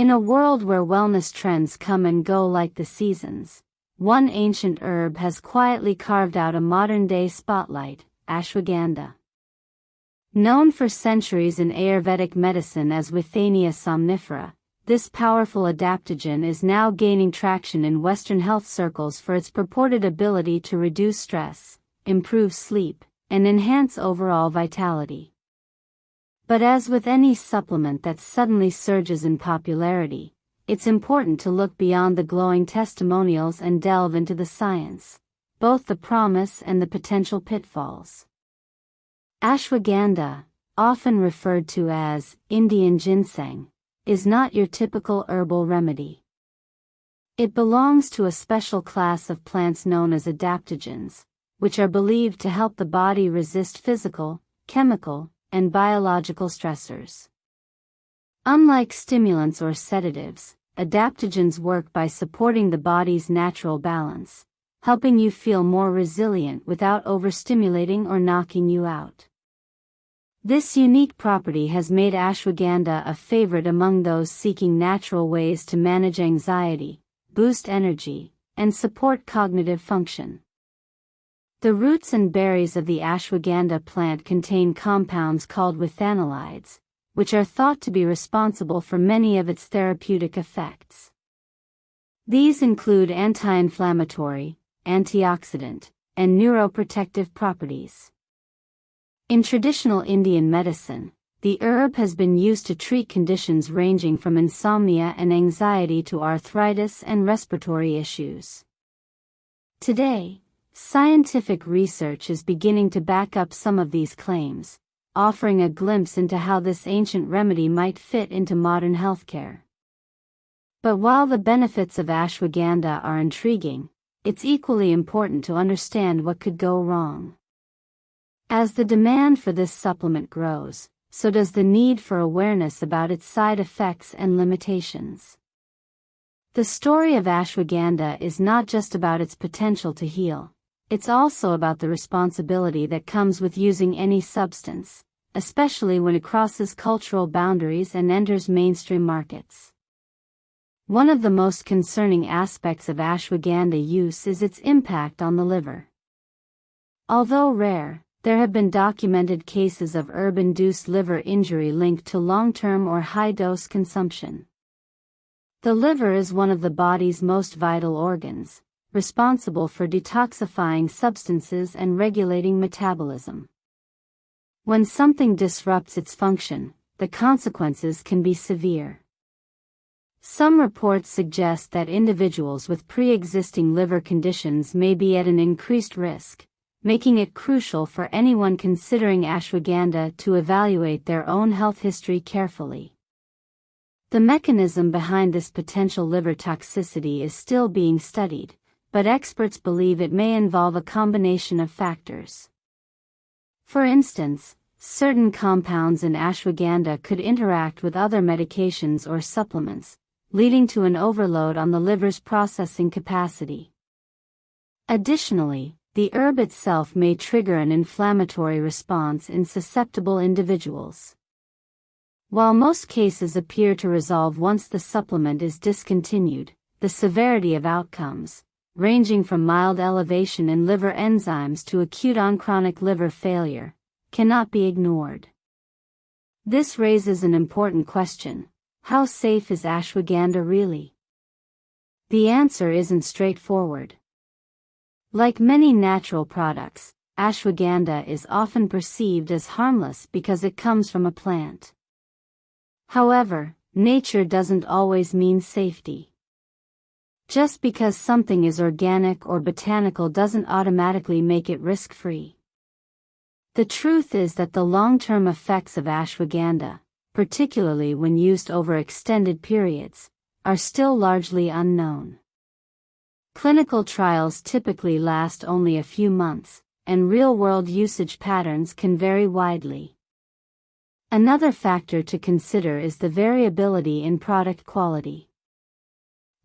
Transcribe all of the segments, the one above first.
In a world where wellness trends come and go like the seasons, one ancient herb has quietly carved out a modern-day spotlight: ashwagandha. Known for centuries in Ayurvedic medicine as Withania somnifera, this powerful adaptogen is now gaining traction in Western health circles for its purported ability to reduce stress, improve sleep, and enhance overall vitality. But as with any supplement that suddenly surges in popularity, it's important to look beyond the glowing testimonials and delve into the science, both the promise and the potential pitfalls. Ashwagandha, often referred to as Indian ginseng, is not your typical herbal remedy. It belongs to a special class of plants known as adaptogens, which are believed to help the body resist physical, chemical, and biological stressors. Unlike stimulants or sedatives, adaptogens work by supporting the body's natural balance, helping you feel more resilient without overstimulating or knocking you out. This unique property has made ashwagandha a favorite among those seeking natural ways to manage anxiety, boost energy, and support cognitive function. The roots and berries of the ashwagandha plant contain compounds called withanolides, which are thought to be responsible for many of its therapeutic effects. These include anti-inflammatory, antioxidant, and neuroprotective properties. In traditional Indian medicine, the herb has been used to treat conditions ranging from insomnia and anxiety to arthritis and respiratory issues. Today, scientific research is beginning to back up some of these claims, offering a glimpse into how this ancient remedy might fit into modern healthcare. But while the benefits of ashwagandha are intriguing, it's equally important to understand what could go wrong. As the demand for this supplement grows, so does the need for awareness about its side effects and limitations. The story of ashwagandha is not just about its potential to heal, it's also about the responsibility that comes with using any substance, especially when it crosses cultural boundaries and enters mainstream markets. One of the most concerning aspects of ashwagandha use is its impact on the liver. Although rare, there have been documented cases of herb-induced liver injury linked to long-term or high-dose consumption. The liver is one of the body's most vital organs, responsible for detoxifying substances and regulating metabolism. When something disrupts its function, the consequences can be severe. Some reports suggest that individuals with pre-existing liver conditions may be at an increased risk, making it crucial for anyone considering ashwagandha to evaluate their own health history carefully. The mechanism behind this potential liver toxicity is still being studied, but experts believe it may involve a combination of factors. For instance, certain compounds in ashwagandha could interact with other medications or supplements, leading to an overload on the liver's processing capacity. Additionally, the herb itself may trigger an inflammatory response in susceptible individuals. While most cases appear to resolve once the supplement is discontinued, the severity of outcomes, ranging from mild elevation in liver enzymes to acute on chronic liver failure, cannot be ignored. This raises an important question: how safe is ashwagandha really? The answer isn't straightforward. Like many natural products, ashwagandha is often perceived as harmless because it comes from a plant. However, nature doesn't always mean safety. Just because something is organic or botanical doesn't automatically make it risk-free. The truth is that the long-term effects of ashwagandha, particularly when used over extended periods, are still largely unknown. Clinical trials typically last only a few months, and real-world usage patterns can vary widely. Another factor to consider is the variability in product quality.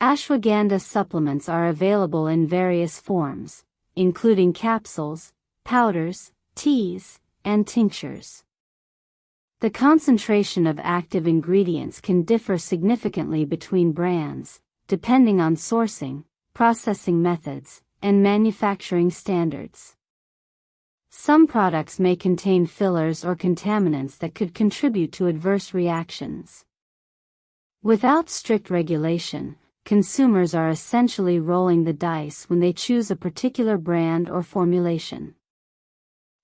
Ashwagandha supplements are available in various forms, including capsules, powders, teas, and tinctures. The concentration of active ingredients can differ significantly between brands, depending on sourcing, processing methods, and manufacturing standards. Some products may contain fillers or contaminants that could contribute to adverse reactions. Without strict regulation, consumers are essentially rolling the dice when they choose a particular brand or formulation.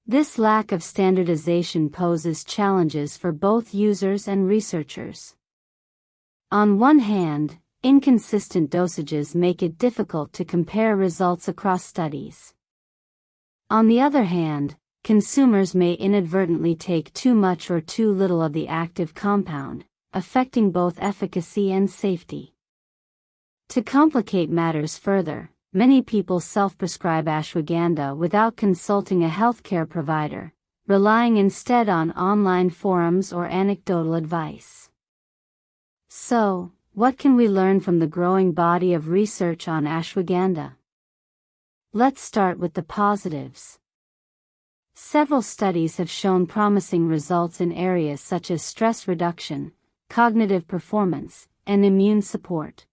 This lack of standardization poses challenges for both users and researchers. On one hand, inconsistent dosages make it difficult to compare results across studies. On the other hand, consumers may inadvertently take too much or too little of the active compound, affecting both efficacy and safety. To complicate matters further, many people self-prescribe ashwagandha without consulting a healthcare provider, relying instead on online forums or anecdotal advice. So, what can we learn from the growing body of research on ashwagandha? Let's start with the positives. Several studies have shown promising results in areas such as stress reduction, cognitive performance, and immune support.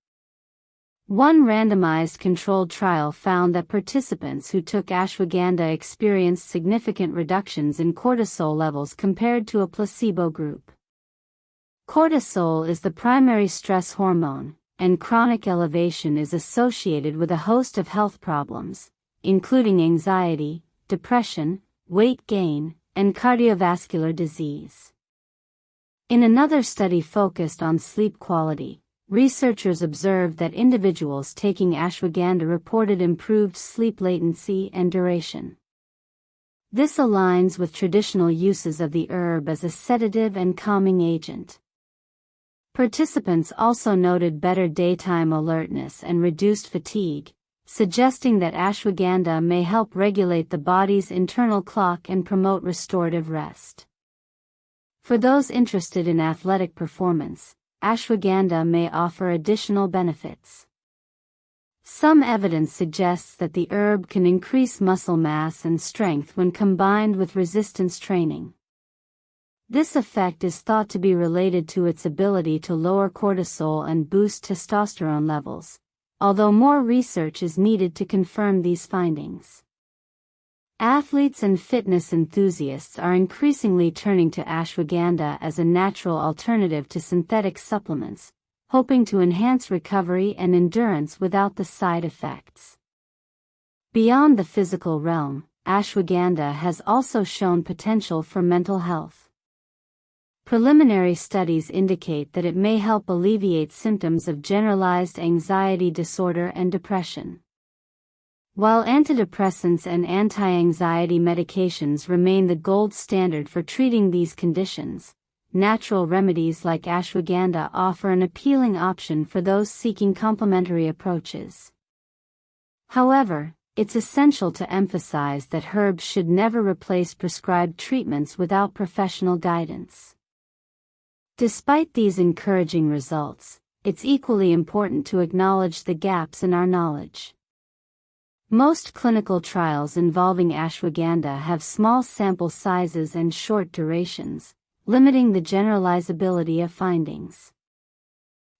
One randomized controlled trial found that participants who took ashwagandha experienced significant reductions in cortisol levels compared to a placebo group. Cortisol is the primary stress hormone, and chronic elevation is associated with a host of health problems, including anxiety, depression, weight gain, and cardiovascular disease. In another study focused on sleep quality, researchers observed that individuals taking ashwagandha reported improved sleep latency and duration. This aligns with traditional uses of the herb as a sedative and calming agent. Participants also noted better daytime alertness and reduced fatigue, suggesting that ashwagandha may help regulate the body's internal clock and promote restorative rest. For those interested in athletic performance, ashwagandha may offer additional benefits. Some evidence suggests that the herb can increase muscle mass and strength when combined with resistance training. This effect is thought to be related to its ability to lower cortisol and boost testosterone levels, although more research is needed to confirm these findings. Athletes and fitness enthusiasts are increasingly turning to ashwagandha as a natural alternative to synthetic supplements, hoping to enhance recovery and endurance without the side effects. Beyond the physical realm, ashwagandha has also shown potential for mental health. Preliminary studies indicate that it may help alleviate symptoms of generalized anxiety disorder and depression. While antidepressants and anti-anxiety medications remain the gold standard for treating these conditions, natural remedies like ashwagandha offer an appealing option for those seeking complementary approaches. However, it's essential to emphasize that herbs should never replace prescribed treatments without professional guidance. Despite these encouraging results, it's equally important to acknowledge the gaps in our knowledge. Most clinical trials involving ashwagandha have small sample sizes and short durations, limiting the generalizability of findings.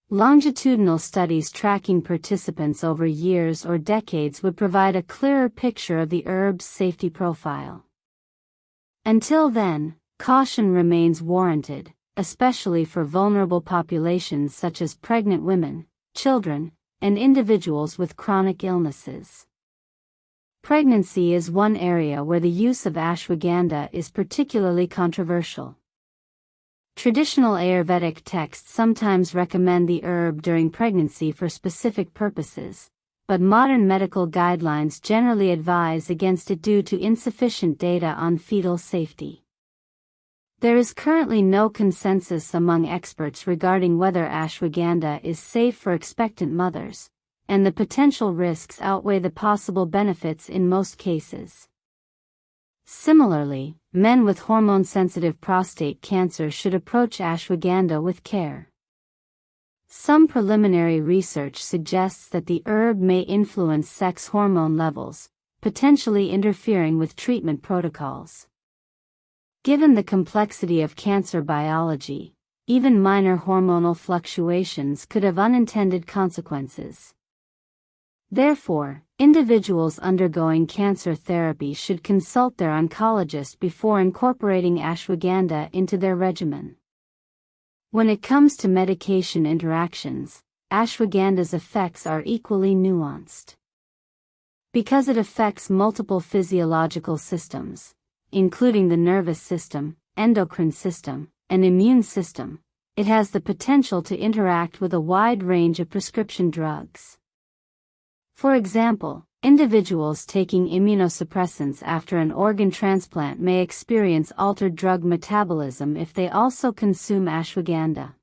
Longitudinal studies tracking participants over years or decades would provide a clearer picture of the herb's safety profile. Until then, caution remains warranted, especially for vulnerable populations such as pregnant women, children, and individuals with chronic illnesses. Pregnancy is one area where the use of ashwagandha is particularly controversial. Traditional Ayurvedic texts sometimes recommend the herb during pregnancy for specific purposes, but modern medical guidelines generally advise against it due to insufficient data on fetal safety. There is currently no consensus among experts regarding whether ashwagandha is safe for expectant mothers, and the potential risks outweigh the possible benefits in most cases. Similarly, men with hormone-sensitive prostate cancer should approach ashwagandha with care. Some preliminary research suggests that the herb may influence sex hormone levels, potentially interfering with treatment protocols. Given the complexity of cancer biology, even minor hormonal fluctuations could have unintended consequences. Therefore, individuals undergoing cancer therapy should consult their oncologist before incorporating ashwagandha into their regimen. When it comes to medication interactions, ashwagandha's effects are equally nuanced. Because it affects multiple physiological systems, including the nervous system, endocrine system, and immune system, it has the potential to interact with a wide range of prescription drugs. For example, individuals taking immunosuppressants after an organ transplant may experience altered drug metabolism if they also consume ashwagandha.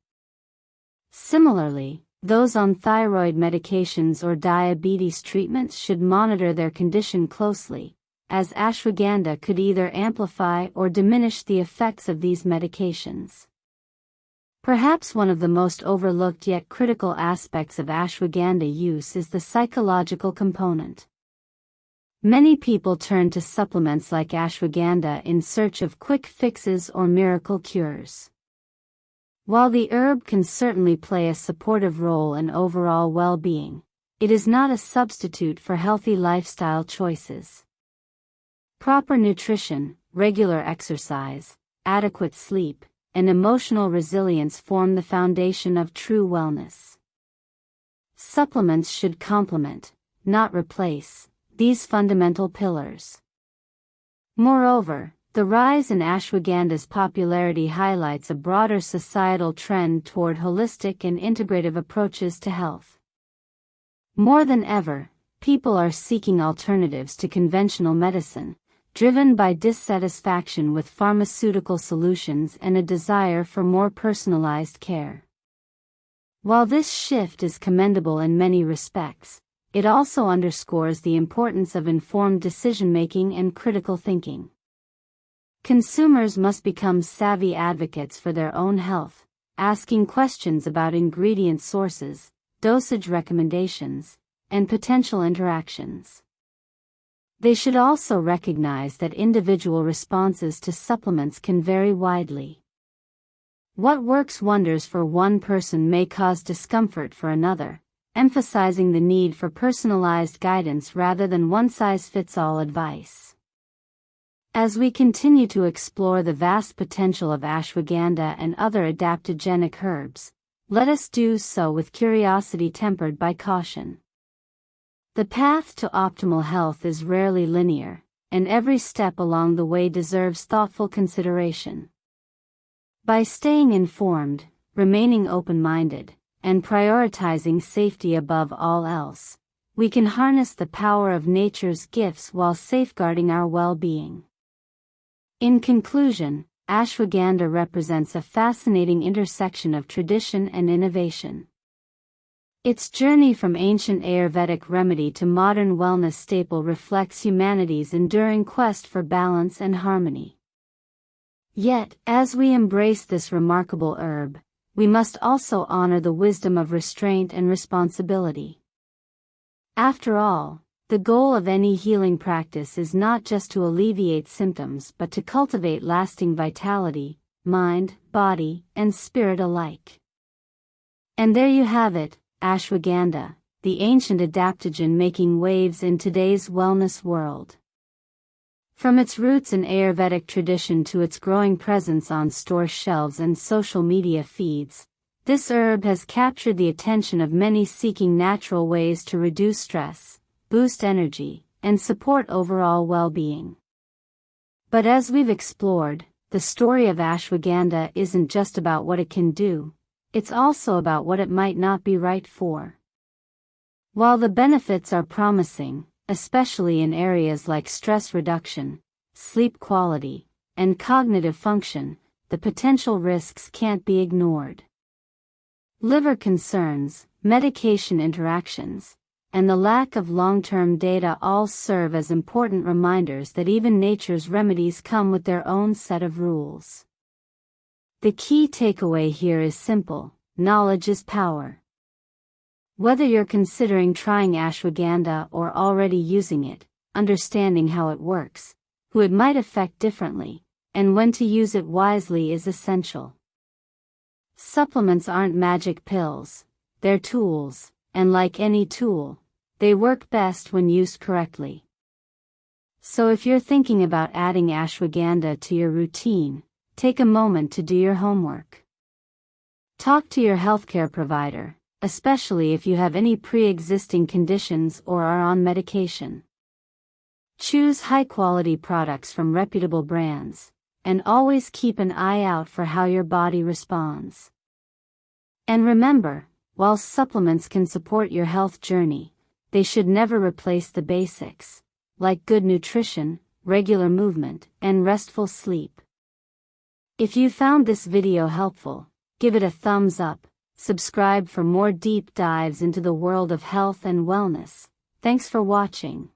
Similarly, those on thyroid medications or diabetes treatments should monitor their condition closely, as ashwagandha could either amplify or diminish the effects of these medications. Perhaps one of the most overlooked yet critical aspects of ashwagandha use is the psychological component. Many people turn to supplements like ashwagandha in search of quick fixes or miracle cures. While the herb can certainly play a supportive role in overall well-being, it is not a substitute for healthy lifestyle choices. Proper nutrition, regular exercise, adequate sleep, and emotional resilience form the foundation of true wellness. Supplements should complement, not replace, these fundamental pillars. Moreover, the rise in ashwagandha's popularity highlights a broader societal trend toward holistic and integrative approaches to health. More than ever, people are seeking alternatives to conventional medicine, driven by dissatisfaction with pharmaceutical solutions and a desire for more personalized care. While this shift is commendable in many respects, it also underscores the importance of informed decision-making and critical thinking. Consumers must become savvy advocates for their own health, asking questions about ingredient sources, dosage recommendations, and potential interactions. They should also recognize that individual responses to supplements can vary widely. What works wonders for one person may cause discomfort for another, emphasizing the need for personalized guidance rather than one-size-fits-all advice. As we continue to explore the vast potential of ashwagandha and other adaptogenic herbs, let us do so with curiosity tempered by caution. The path to optimal health is rarely linear, and every step along the way deserves thoughtful consideration. By staying informed, remaining open-minded, and prioritizing safety above all else, we can harness the power of nature's gifts while safeguarding our well-being. In conclusion, ashwagandha represents a fascinating intersection of tradition and innovation. Its journey from ancient Ayurvedic remedy to modern wellness staple reflects humanity's enduring quest for balance and harmony. Yet, as we embrace this remarkable herb, we must also honor the wisdom of restraint and responsibility. After all, the goal of any healing practice is not just to alleviate symptoms but to cultivate lasting vitality, mind, body, and spirit alike. And there you have it, ashwagandha, the ancient adaptogen making waves in today's wellness world. From its roots in Ayurvedic tradition to its growing presence on store shelves and social media feeds, this herb has captured the attention of many seeking natural ways to reduce stress, boost energy, and support overall well-being. But as we've explored, the story of ashwagandha isn't just about what it can do, it's also about what it might not be right for. While the benefits are promising, especially in areas like stress reduction, sleep quality, and cognitive function, the potential risks can't be ignored. Liver concerns, medication interactions, and the lack of long-term data all serve as important reminders that even nature's remedies come with their own set of rules. The key takeaway here is simple: knowledge is power. Whether you're considering trying ashwagandha or already using it, understanding how it works, who it might affect differently, and when to use it wisely is essential. Supplements aren't magic pills, they're tools, and like any tool, they work best when used correctly. So if you're thinking about adding ashwagandha to your routine, take a moment to do your homework. Talk to your healthcare provider, especially if you have any pre-existing conditions or are on medication. Choose high-quality products from reputable brands, and always keep an eye out for how your body responds. And remember, while supplements can support your health journey, they should never replace the basics, like good nutrition, regular movement, and restful sleep. If you found this video helpful, give it a thumbs up, subscribe for more deep dives into the world of health and wellness. Thanks for watching.